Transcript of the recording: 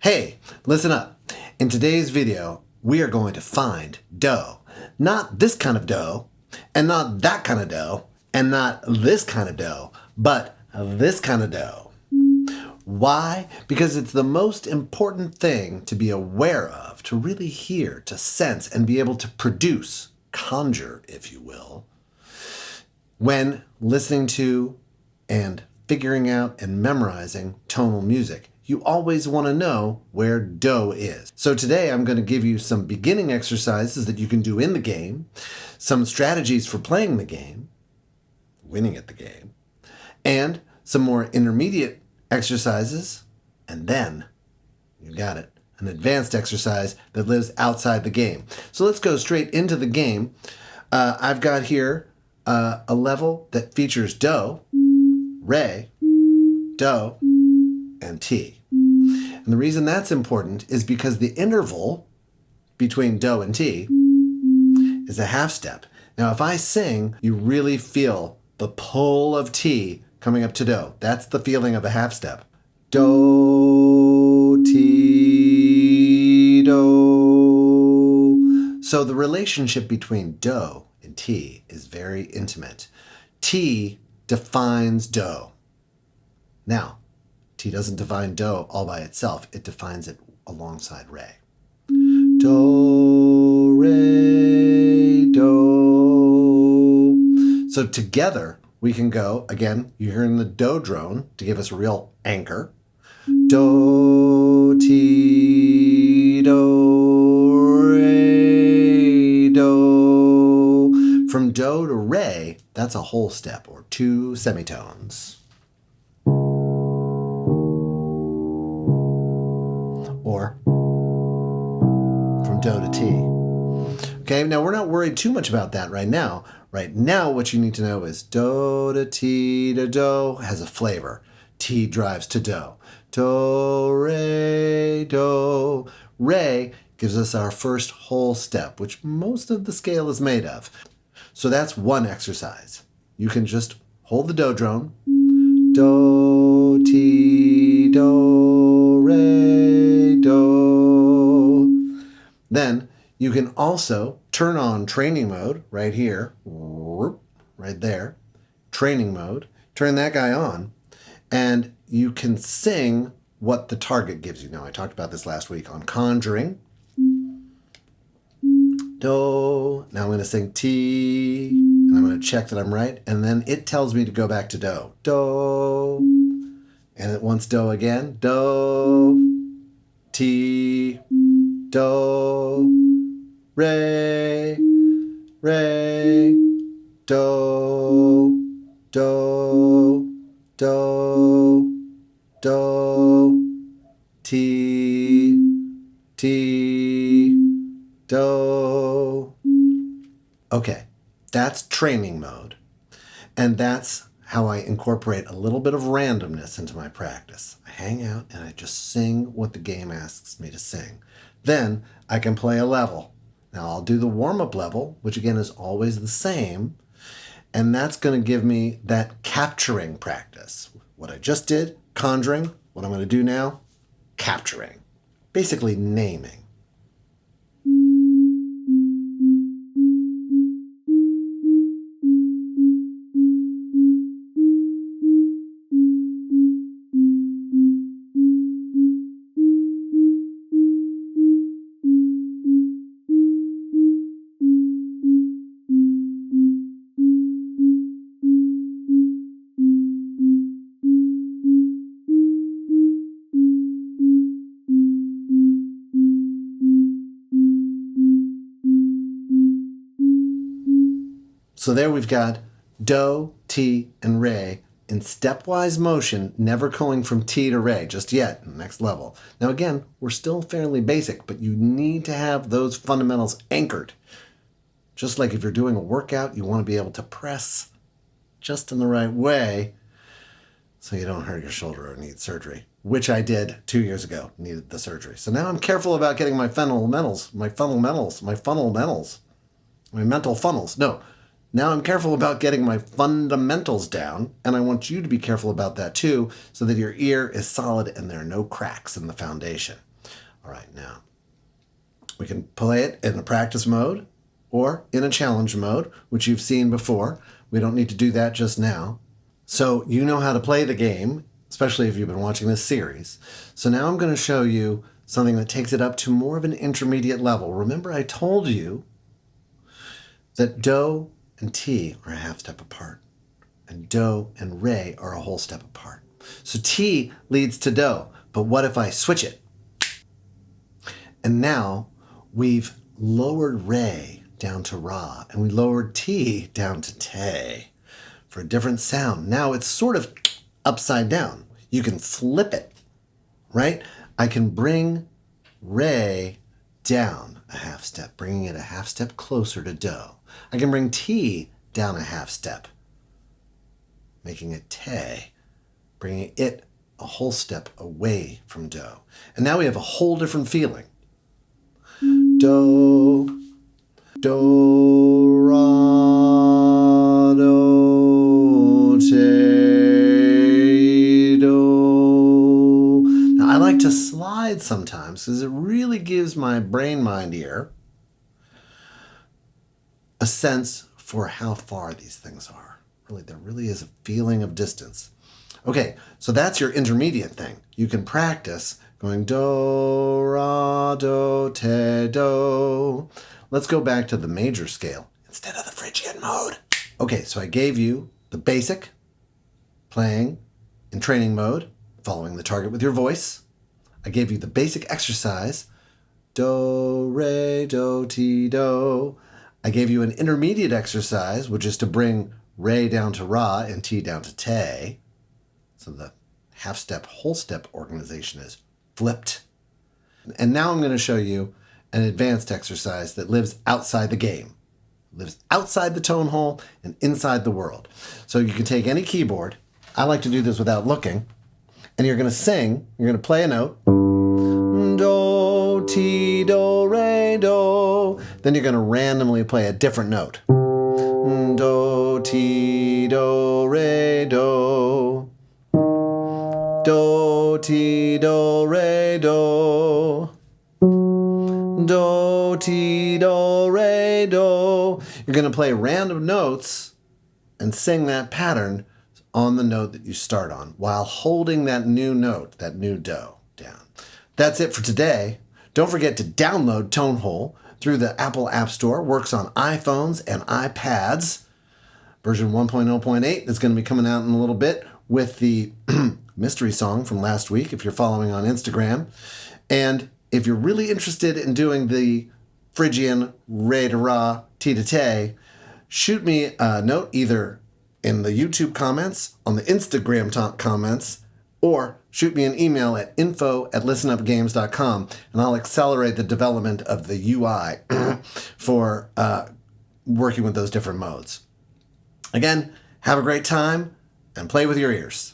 Hey, listen up. In today's video, we are going to find dough. Not this kind of dough, and not that kind of dough, and not this kind of dough, but this kind of dough. Why? Because it's the most important thing to be aware of, to really hear, to sense, and be able to produce, conjure, if you will, when listening to and figuring out and memorizing tonal music. You always want to know where do is. So today I'm going to give you some beginning exercises that you can do in the game, some strategies for playing the game, winning at the game, and some more intermediate exercises, and then, you got it, an advanced exercise that lives outside the game. So let's go straight into the game. I've got here a level that features do, re, do, and ti. And the reason that's important is because the interval between do and ti is a half step. Now, if I sing, you really feel the pull of ti coming up to do. That's the feeling of a half step. Do, ti, do. So the relationship between do and ti is very intimate. Ti defines do. Now, ti doesn't define do all by itself. It defines it alongside re. Do, re, do. So together we can go, again, you're hearing the do drone to give us a real anchor. Do, ti, do, re, do. From do to re, that's a whole step, or 2 semitones. Or from do to ti. Okay, now we're not worried too much about that right now. Right now, what you need to know is do to ti to do has a flavor. Ti drives to do. Do, re, do. Re gives us our first whole step, which most of the scale is made of. So that's one exercise. You can just hold the do drone. Do, ti, do, re, do. Then you can also turn on training mode right here, right there, training mode. Turn that guy on, and you can sing what the target gives you. Now, I talked about this last week on conjuring. Do. Now I'm going to sing ti, and I'm going to check that I'm right, and then it tells me to go back to do. Do. And it wants do again. Do, ti, do, re, re, do, do, do, do, ti, ti, do. Okay, that's training mode. And that's how I incorporate a little bit of randomness into my practice. I hang out and I just sing what the game asks me to sing. Then I can play a level. Now I'll do the warm-up level, which again is always the same, and that's going to give me that capturing practice. What I just did, conjuring, what I'm going to do now, capturing. Basically naming. So there we've got do, ti, and re in stepwise motion, never going from ti to re just yet, next level. Now again, we're still fairly basic, but you need to have those fundamentals anchored. Just like if you're doing a workout, you want to be able to press just in the right way so you don't hurt your shoulder or need surgery, which I did 2 years ago, needed the surgery. So now I'm careful about getting my mental funnels. No. Now I'm careful about getting my fundamentals down, and I want you to be careful about that too, so that your ear is solid and there are no cracks in the foundation. All right, now we can play it in a practice mode or in a challenge mode, which you've seen before. We don't need to do that just now. So you know how to play the game, especially if you've been watching this series. So now I'm going to show you something that takes it up to more of an intermediate level. Remember, I told you that do and ti are a half step apart, and do and re are a whole step apart. So ti leads to do, but what if I switch it? And now we've lowered re down to ra, and we lowered ti down to te for a different sound. Now it's sort of upside down. You can flip it, right? I can bring re down a half step, bringing it a half step closer to do. I can bring ti down a half step, making it te, bringing it a whole step away from do. And now we have a whole different feeling. Do, do, ra, do, te, do. Now I like to slide sometimes because it really gives my brain-mind ear a sense for how far these things are. Really, there really is a feeling of distance. Okay, so that's your intermediate thing. You can practice going do, ra, do, te, do. Let's go back to the major scale instead of the Phrygian mode. Okay, so I gave you the basic, playing in training mode, following the target with your voice. I gave you the basic exercise, do, re, do, ti, do. I gave you an intermediate exercise, which is to bring re down to ra and ti down to te. So the half step, whole step organization is flipped. And now I'm going to show you an advanced exercise that lives outside the game, lives outside the tone hole and inside the world. So you can take any keyboard. I like to do this without looking. And you're going to sing, you're going to play a note. Do, ti, do, re, do. Then you're going to randomly play a different note. Do, ti, do, re, do. Do, ti, do, re, do. Do, ti, do, re, do. You're going to play random notes and sing that pattern on the note that you start on while holding that new note, that new do down. That's it for today. Don't forget to download Tonehole through the Apple App Store. Works on iPhones and iPads. Version 1.0.8 is going to be coming out in a little bit with the mystery song from last week if you're following on Instagram. And if you're really interested in doing the Phrygian re to ra, ti to te, shoot me a note either in the YouTube comments, on the Instagram comments, or shoot me an email at info@listenupgames.com, and I'll accelerate the development of the UI for working with those different modes. Again, have a great time and play with your ears.